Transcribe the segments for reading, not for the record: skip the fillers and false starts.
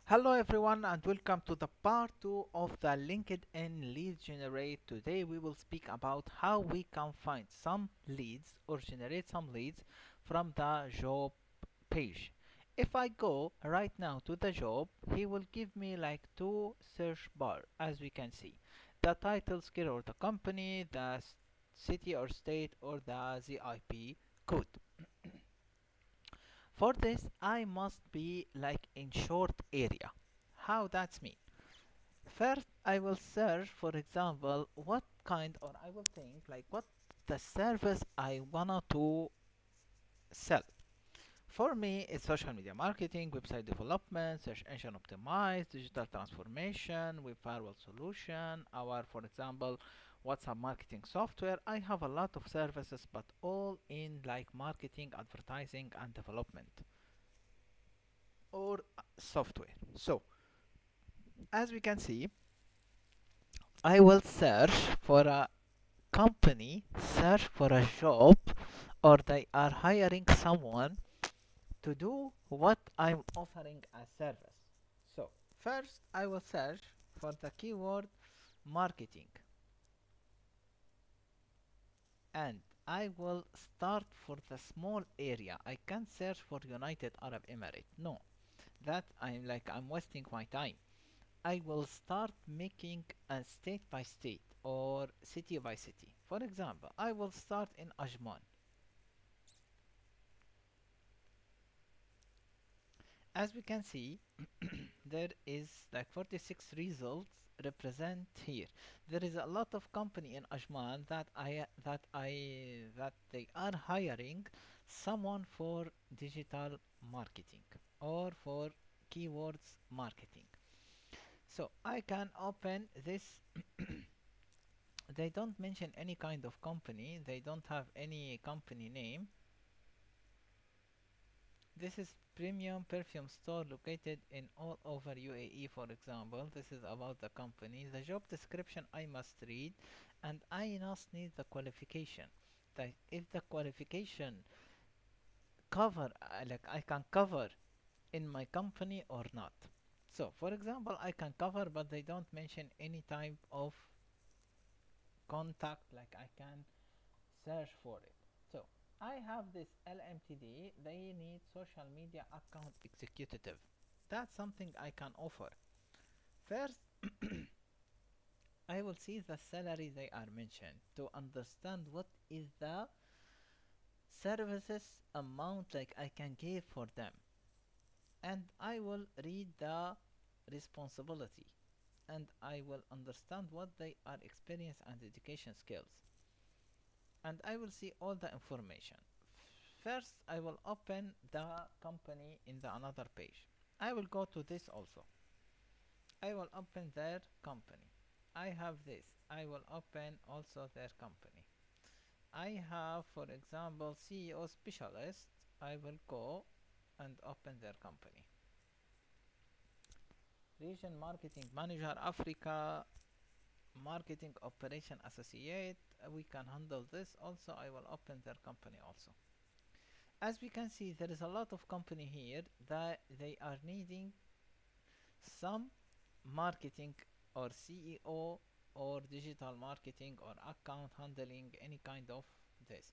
Hello everyone and welcome to the part 2 of the LinkedIn lead generate. Today we will speak about how we can find some leads or generate some leads from the job page. If I go right now to the job, he will give me like two search bar as we can see. The title skill or the company, the city or state or the ZIP code. For this, I must be like in short area. How that's mean? First, I will search, for example, what kind, or I will think like what the service I wanna to sell. For me, it's social media marketing, website development, search engine optimized, digital transformation, web firewall solution, our, for example, WhatsApp marketing software. I have a lot of services, but all in like marketing, advertising, and development or software. So, as we can see, I will search for a company, search for a job, or they are hiring someone to do what I'm offering as service. So, first I will search for the keyword marketing and I will start for the small area. I can't search for United Arab Emirates. No, that I'm wasting my time. I will start making a state by state or city by city. For example, I will start in Ajman. As we can see, there is like 46 results represent here. There is a lot of company in Ajman that they are hiring someone for digital marketing or for keywords marketing. So I can open this. They don't mention any kind of company, they don't have any company name. This is premium perfume store located in all over UAE, for example. This is about the company. The job description I must read, and I must need the qualification. That if the qualification cover, like I can cover in my company or not. So, for example, I can cover, but they don't mention any type of contact, like I can search for it. So I have this LMTD, they need social media account executive. That's something I can offer. First, I will see the salary they are mentioned to understand what is the services amount like I can give for them. And I will read the responsibility and I will understand what they are experience and education skills. And I will see all the information. First, I will open the company in the another page. I will go to this also. I will open their company. I have this. I will open also their company. I have, for example, CEO specialist. I will go and open their company. Region marketing manager Africa, marketing operation associate. We can handle this also. I will open their company also. As we can see, there is a lot of company here that they are needing some marketing or CEO or digital marketing or account handling, any kind of this.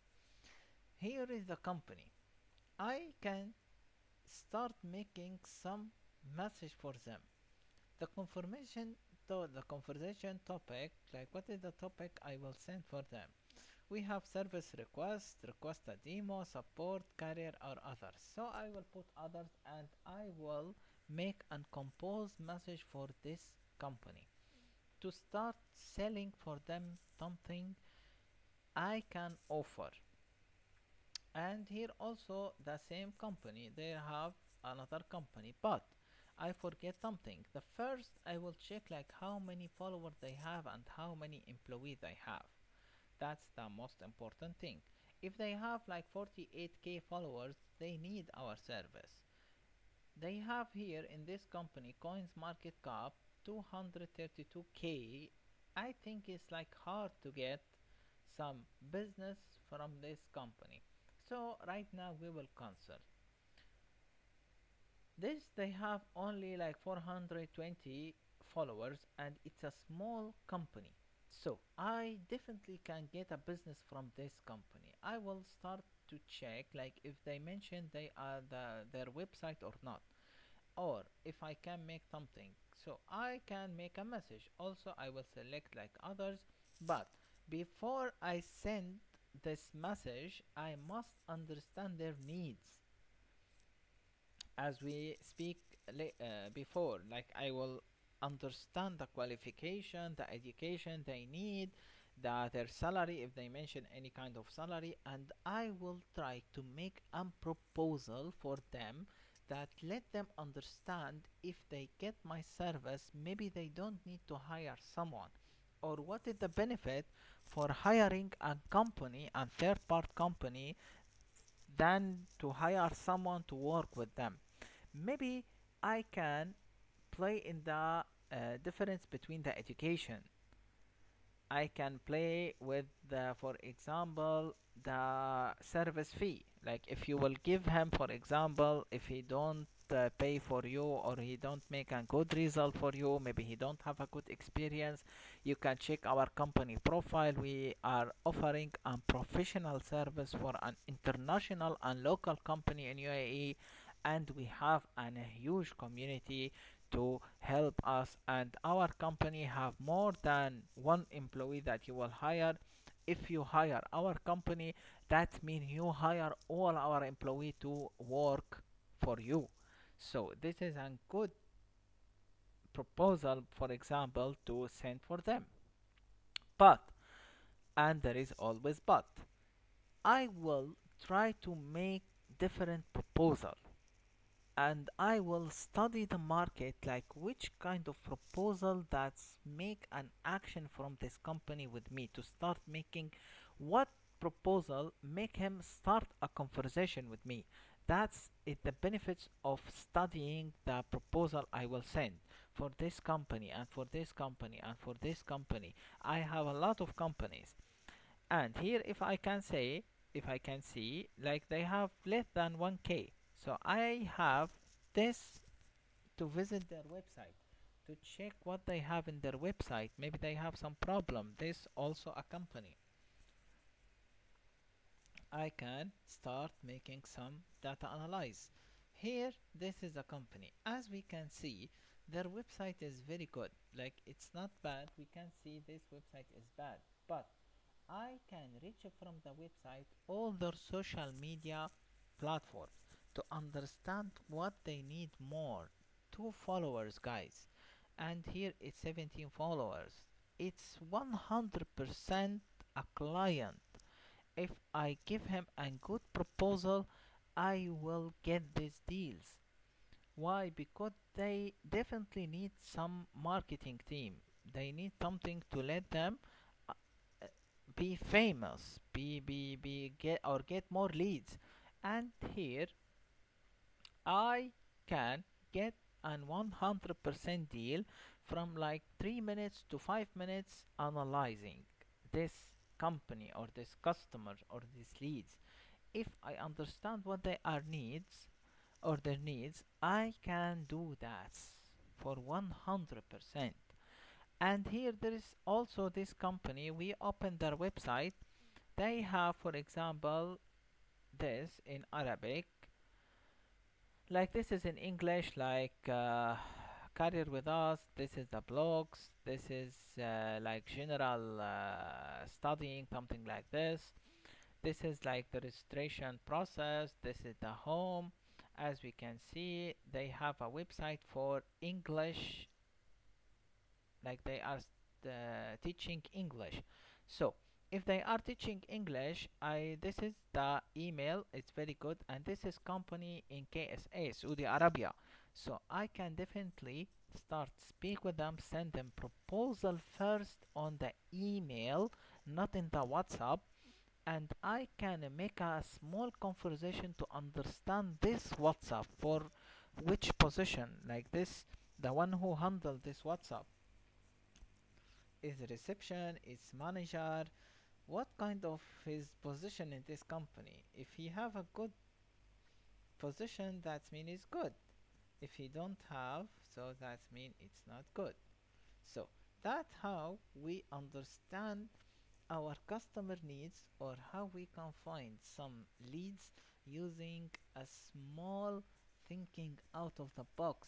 Here is the company. I can start making some message for them. The confirmation to the conversation topic, like what is the topic I will send for them. We have service request, request a demo, support, career or others. So I will put others and I will make and compose message for this company to start selling for them something I can offer. And here also the same company, they have another company, but I forget something. The first I will check like how many followers they have and how many employees they have. That's the most important thing. If they have like 48k followers, they need our service. They have here in this company coins market cap 232k. I think it's like hard to get some business from this company. So right now we will cancel. This they have only like 420 followers and it's a small company. So I definitely can get a business from this company. I will start to check like if they mention they are their website or not, or if I can make something. So I can make a message. Also I will select like others, but before I send this message I must understand their needs. As we speak before, like I will understand the qualification, the education they need, their salary if they mention any kind of salary, and I will try to make a proposal for them that let them understand if they get my service maybe they don't need to hire someone, or what is the benefit for hiring a company, a third part company, than to hire someone to work with them. Maybe I can play in the difference between the education. I can play with the, for example, the service fee. Like if you will give him, for example, if he don't pay for you or he don't make a good result for you, maybe he don't have a good experience, you can check our company profile. We are offering a professional service for an international and local company in UAE, and we have a huge community to help us, and our company have more than one employee that you will hire. If you hire our company, that means you hire all our employee to work for you. So this is a good proposal, for example, to send for them. But, and there is always but, I will try to make different proposal, and I will study the market, like which kind of proposal that's make an action from this company with me to start making, what proposal make him start a conversation with me. That's it, the benefits of studying the proposal I will send for this company and for this company and for this company. I have a lot of companies, and here if I can see like they have less than 1k, so I have this to visit their website to check what they have in their website. Maybe they have some problem. This also a company. I can start making some data analyze. Here this is a company. As we can see, their website is very good. Like it's not bad. We can see this website is bad, but I can reach from the website all their social media platforms to understand what they need more. 2 followers, guys, and here it's 17 followers. It's 100% a client. If I give him a good proposal, I will get these deals. Why? Because they definitely need some marketing team. They need something to let them uh, be famous, be get or get more leads. And here I can get an 100% deal from like 3 minutes to 5 minutes analyzing this company or this customer or these leads. If I understand what they are needs or their needs, I can do that for 100%. And here there is also this company, we open their website. They have, for example, this in Arabic, like this is in English, like career with us. This is the blogs. This is like general studying, something like this. This is like the registration process. This is the home. As we can see, they have a website for English, like they are teaching English. So if they are teaching English, I this is the email. It's very good, and this is company in KSA, Saudi Arabia. So I can definitely start speak with them, send them proposal first on the email, not in the WhatsApp, and I can make a small conversation to understand this WhatsApp for which position, like this, the one who handled this WhatsApp is reception, is manager, what kind of his position in this company. If he have a good position, that means he's good. If you don't have, so that means it's not good. So that's how we understand our customer needs, or how we can find some leads using a small thinking out of the box.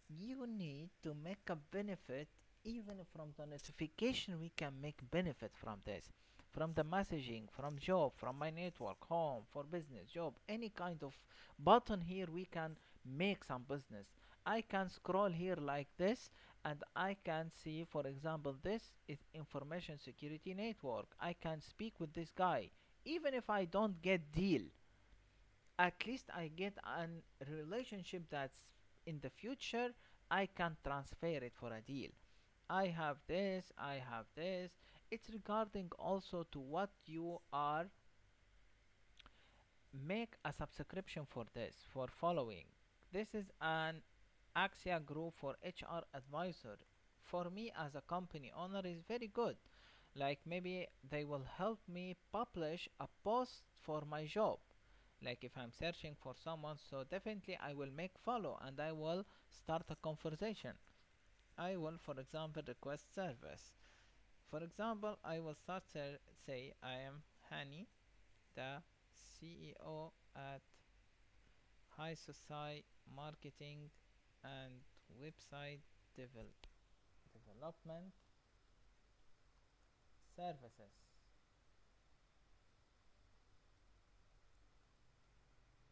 You need to make a benefit. Even from the notification we can make benefit from this, from the messaging, from job, from my network, home, for business, job, any kind of button here we can make some business. I can scroll here like this, and I can see, for example, this is information security network. I can speak with this guy. Even if I don't get deal, at least I get a relationship that's in the future I can transfer it for a deal. I have this, I have this. It's regarding also to what you are make a subscription for this, for following. This is an Axia group for HR advisor. For me as a company owner is very good. Like maybe they will help me publish a post for my job. Like if I'm searching for someone, so definitely I will make follow and I will start a conversation. I will, for example, request service. For example, I will start say I am Hani, the CEO at HISOCI Marketing and Website Development Services.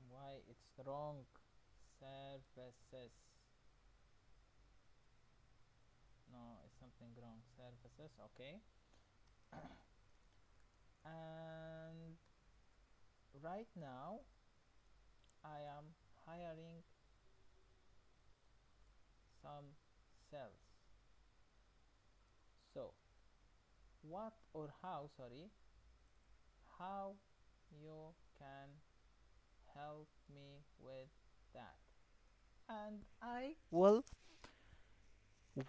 Why it's wrong? Services. No, it's something wrong. Services, okay. And right now I am hiring some sales. So, what or how, sorry, how you can help me with that? And I will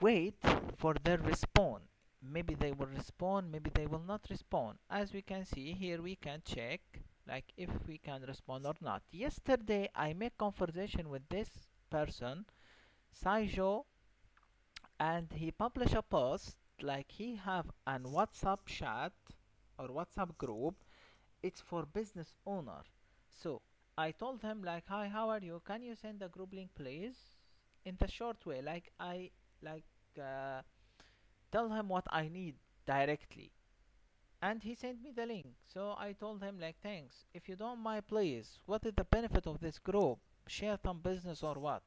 wait for their response. Maybe they will respond, maybe they will not respond. As we can see here, we can check like if we can respond or not. Yesterday I made conversation with this person, Saijo, and he published a post like he have an WhatsApp chat or WhatsApp group. It's for business owner. So I told him like, hi, how are you, can you send the group link please, in the short way, like I like uh, tell him what I need directly. And he sent me the link. So I told him like, thanks, if you don't mind please, what is the benefit of this group, share some business or what,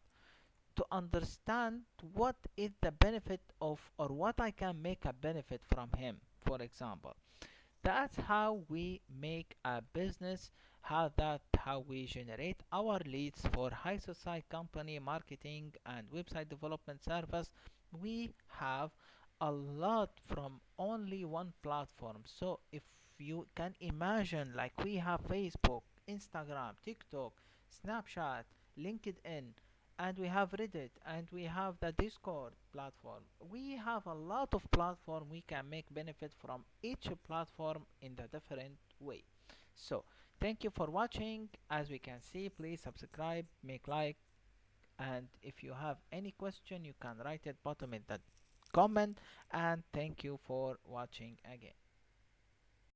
to understand what is the benefit of, or what I can make a benefit from him, for example. That's how we make a business, how we generate our leads for HISOCI company marketing and website development service. We have a lot from only one platform. So if you can imagine, like we have Facebook, Instagram, TikTok, Snapchat, LinkedIn, and we have Reddit, and we have the Discord platform. We have a lot of platform. We can make benefit from each platform in the different way. So thank you for watching. As we can see, please subscribe, make like, and if you have any question you can write it bottom in the comment. And thank you for watching again.